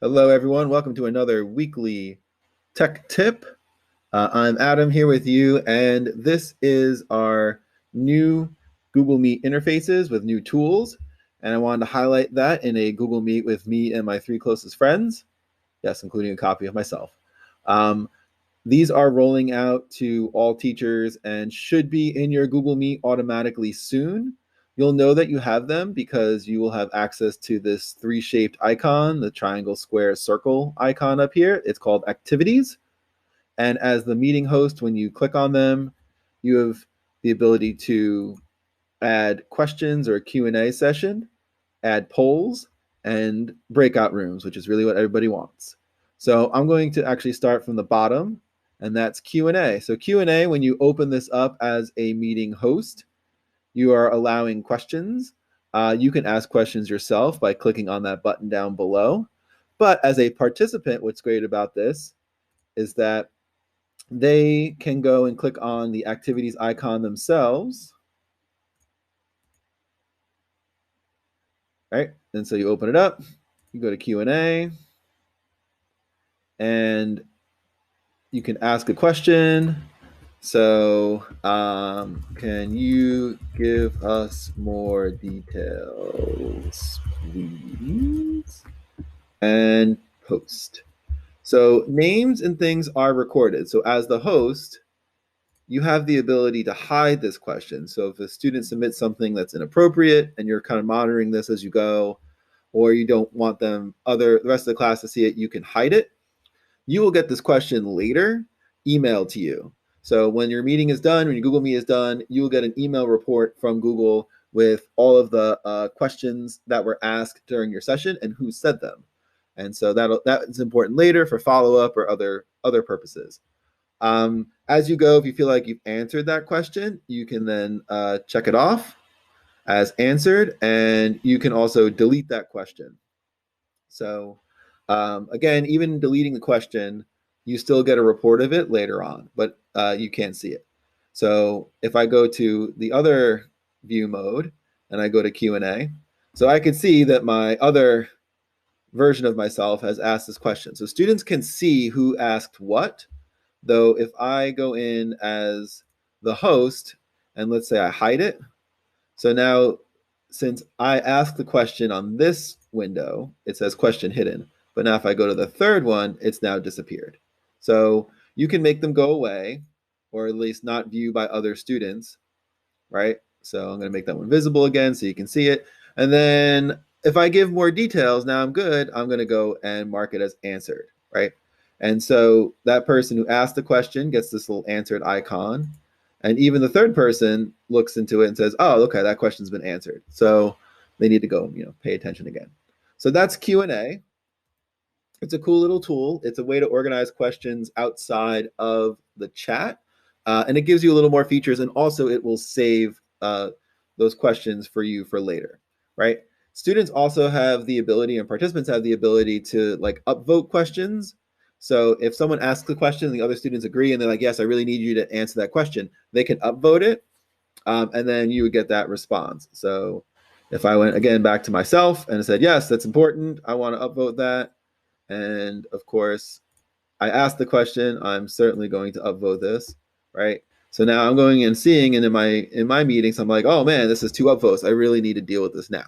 Hello, everyone. Welcome to another weekly tech tip. I'm Adam here with you, and this is our new Google Meet interfaces with new tools. And I wanted to highlight that in a Google Meet with me and my three closest friends. Yes, including a copy of myself. Um, these are rolling out to all teachers and should be in your Google Meet automatically soon. You'll know that you have them because you will have access to this three-shaped icon, the triangle, square, circle icon up here. It's called Activities. And as the meeting host, when you click on them, you have the ability to add questions or a Q&A session, add polls, and breakout rooms, which is really what everybody wants. So I'm going to actually start from the bottom, and that's Q&A. So Q&A, when you open this up as a meeting host, you are allowing questions. You can ask questions yourself by clicking on that button down below. But as a participant, what's great about this is that they can go and click on the activities icon themselves. Right? And so you open it up, you go to Q&A, and you can ask a question. So, can you give us more details, please? And post. So names and things are recorded. So as the host, you have the ability to hide this question. So if a student submits something that's inappropriate and you're kind of monitoring this as you go, or you don't want the rest of the class to see it, you can hide it. You will get this question later emailed to you. So when your meeting is done, when your Google Meet is done, you will get an email report from Google with all of the questions that were asked during your session and who said them. And so that is important later for follow-up or other purposes. As you go, if you feel like you've answered that question, you can then check it off as answered, and you can also delete that question. So again, even deleting the question, you still get a report of it later on, but you can't see it. So if I go to the other view mode and I go to Q&A, so I can see that my other version of myself has asked this question. So students can see who asked what, though if I go in as the host and let's say I hide it, so now since I asked the question on this window, it says question hidden. But now if I go to the third one, it's now disappeared. So you can make them go away, or at least not viewed by other students, right? So I'm going to make that one visible again so you can see it. And then if I give more details, now I'm good, I'm going to go and mark it as answered, right? And so that person who asked the question gets this little answered icon. And even the third person looks into it and says, oh, okay, that question's been answered. So they need to go, pay attention again. So that's Q&A. It's a cool little tool. It's a way to organize questions outside of the chat. And it gives you a little more features. And also it will save those questions for you for later, right? Students also have the ability, and participants have the ability to like upvote questions. So if someone asks the question and the other students agree and they're like, yes, I really need you to answer that question, they can upvote it. And then you would get that response. So if I went again back to myself and said, yes, that's important, I want to upvote that. And of course, I asked the question, I'm certainly going to upvote this, right? So now I'm going and seeing, and in my meetings, I'm like, oh man, this is 2 upvotes. I really need to deal with this now.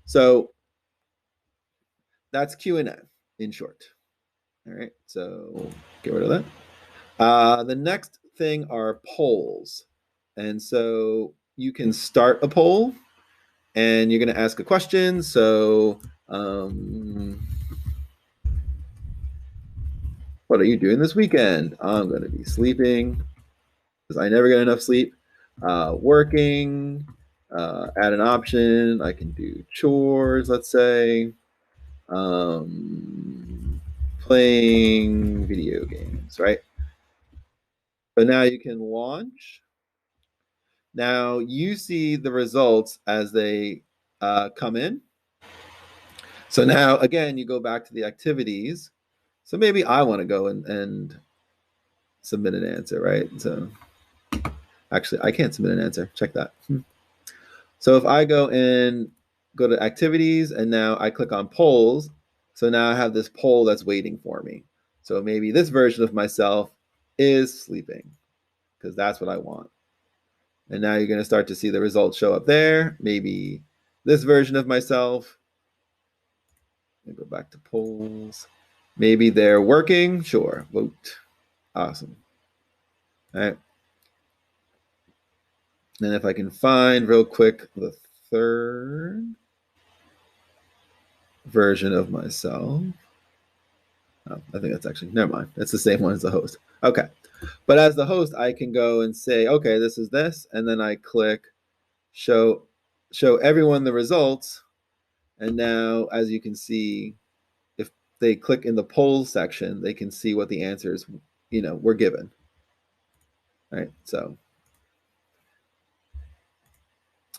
So that's Q&A in short. All right, so get rid of that. The next thing are polls. And so you can start a poll and you're going to ask a question. So what are you doing this weekend? I'm going to be sleeping because I never get enough sleep. Working, add an option. I can do chores, let's say. Playing video games, right? So now you can launch. Now you see the results as they come in. So now, again, you go back to the activities. So maybe I want to go and submit an answer, right? So actually, I can't submit an answer. Check that. So if I go to activities and now I click on polls, So now I have this poll that's waiting for me. So maybe this version of myself is sleeping because that's what I want. And now you're going to start to see the results show up there. Maybe this version of myself. Let me go back to polls. Maybe they're working. Sure. Vote. Awesome. All right. And if I can find real quick the third version of myself. Oh, I think that's actually, never mind. It's the same one as the host. Okay. But as the host, I can go and say, okay, this is this. And then I click show everyone the results. And now, as you can see, if they click in the polls section, they can see what the answers, were given. All right. So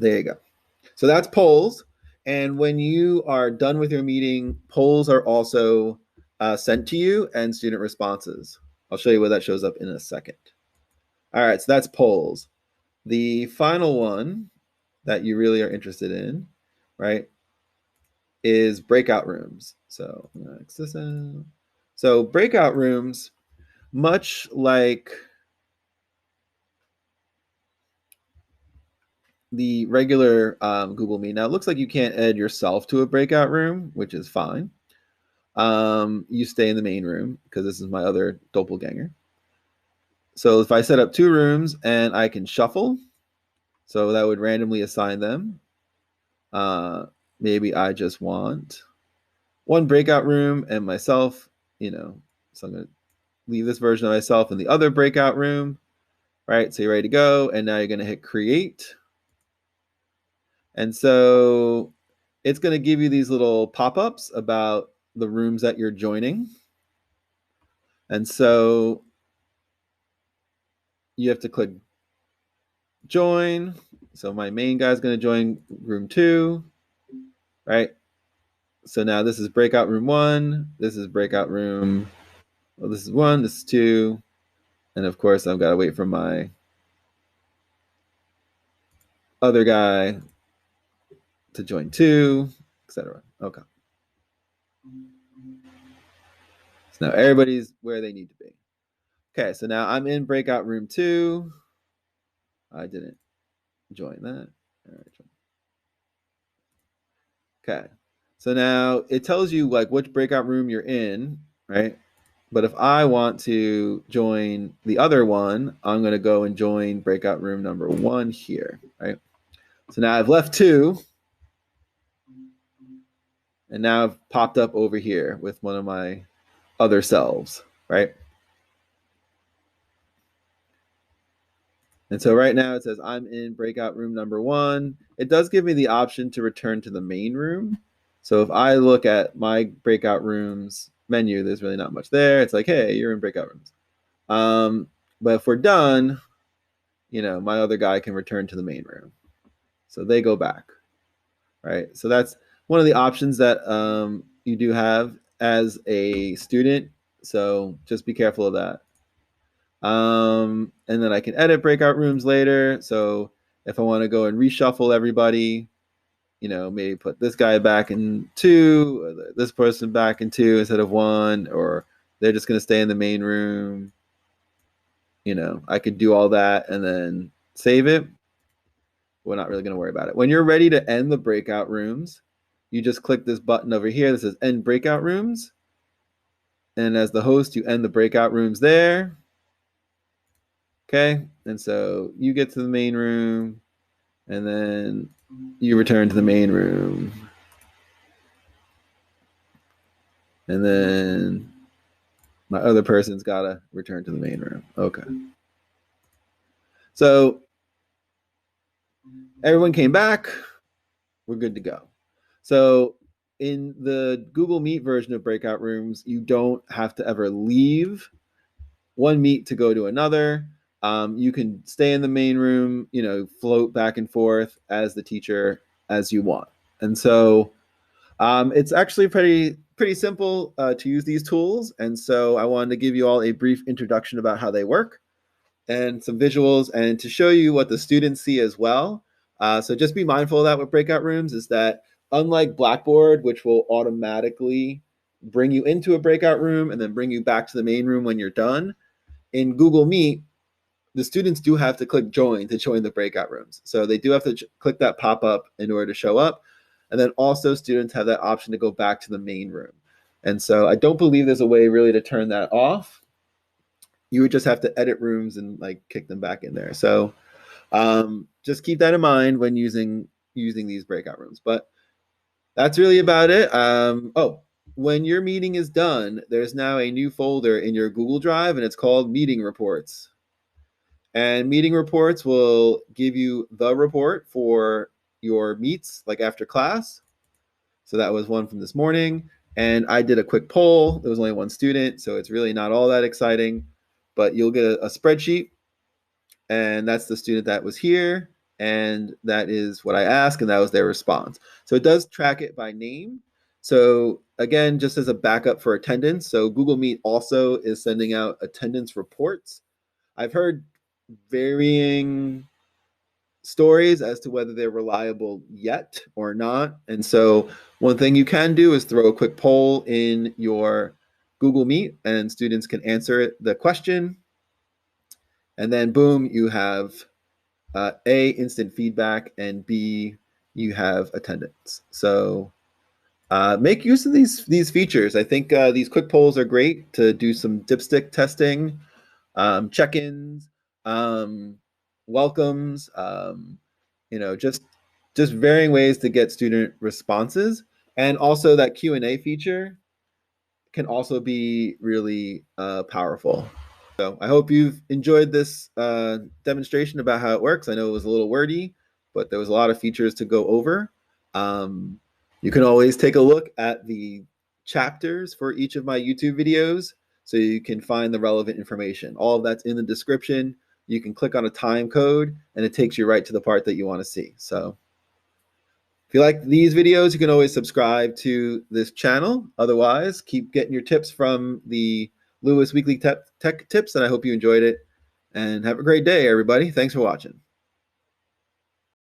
there you go. So that's polls. And when you are done with your meeting, polls are also sent to you and student responses. I'll show you where that shows up in a second. All right, so that's polls. The final one that you really are interested in, right, is breakout rooms. So I'm gonna X this out. So breakout rooms, much like the regular Google Meet. Now it looks like you can't add yourself to a breakout room, which is fine. You stay in the main room because this is my other doppelganger. So if I set up 2 rooms and I can shuffle, so that would randomly assign them. Maybe I just want 1 breakout room and myself, so I'm going to leave this version of myself in the other breakout room, right? So you're ready to go. And now you're going to hit create. And so it's going to give you these little pop-ups about the rooms that you're joining. And so you have to click join. So my main guy is going to join room 2, right? So now this is breakout room 1. This is breakout room. Well, this is 1. This is 2. And of course, I've got to wait for my other guy to join 2, etc. Okay. So now everybody's where they need to be. Okay, so now I'm in breakout room 2. I didn't join that. All right. Okay. So now it tells you like which breakout room you're in, right? But if I want to join the other one, I'm going to go and join breakout room number 1 here, right? So now I've left 2. And now I've popped up over here with one of my other selves, right? And so right now it says I'm in breakout room number 1. It does give me the option to return to the main room. So if I look at my breakout rooms menu, there's really not much there. It's like, hey, you're in breakout rooms. But if we're done, my other guy can return to the main room. So they go back, right? So that's one of the options that you do have as a student. So just be careful of that. And then I can edit breakout rooms later. So if I want to go and reshuffle everybody, maybe put this guy back in 2, or this person back in 2 instead of 1, or they're just going to stay in the main room. I could do all that and then save it. We're not really going to worry about it. When you're ready to end the breakout rooms, you just click this button over here that says end breakout rooms. And as the host, you end the breakout rooms there. Okay. And so you get to the main room and then you return to the main room. And then my other person's got to return to the main room. Okay. So everyone came back. We're good to go. So in the Google Meet version of breakout rooms, you don't have to ever leave one meet to go to another. You can stay in the main room, float back and forth as the teacher as you want. And so it's actually pretty simple to use these tools. And so I wanted to give you all a brief introduction about how they work and some visuals and to show you what the students see as well. So just be mindful of that with breakout rooms is that unlike Blackboard, which will automatically bring you into a breakout room and then bring you back to the main room when you're done. In Google Meet, the students do have to click join to join the breakout rooms. So they do have to click that pop-up in order to show up. And then also students have that option to go back to the main room. And so I don't believe there's a way really to turn that off. You would just have to edit rooms and like kick them back in there. So just keep that in mind when using these breakout rooms. But that's really about it. When your meeting is done, there's now a new folder in your Google Drive, and it's called Meeting Reports. And meeting reports will give you the report for your meets, like after class. So that was one from this morning. And I did a quick poll. There was only one student, so it's really not all that exciting. But you'll get a spreadsheet, and that's the student that was here. And that is what I asked, and that was their response. So it does track it by name. So again, just as a backup for attendance, so Google Meet also is sending out attendance reports. I've heard varying stories as to whether they're reliable yet or not. And so one thing you can do is throw a quick poll in your Google Meet, and students can answer the question. And then boom, you have A, instant feedback, and B, you have attendance. So make use of these features. I think these quick polls are great to do some dipstick testing, check-ins, welcomes, just varying ways to get student responses. And also that Q&A feature can also be really powerful. So I hope you've enjoyed this demonstration about how it works. I know it was a little wordy, but there was a lot of features to go over. You can always take a look at the chapters for each of my YouTube videos so you can find the relevant information. All of that's in the description. You can click on a time code and it takes you right to the part that you want to see. So if you like these videos, you can always subscribe to this channel. Otherwise, keep getting your tips from the Lewis Weekly Tech Tips, and I hope you enjoyed it. And have a great day, everybody. Thanks for watching.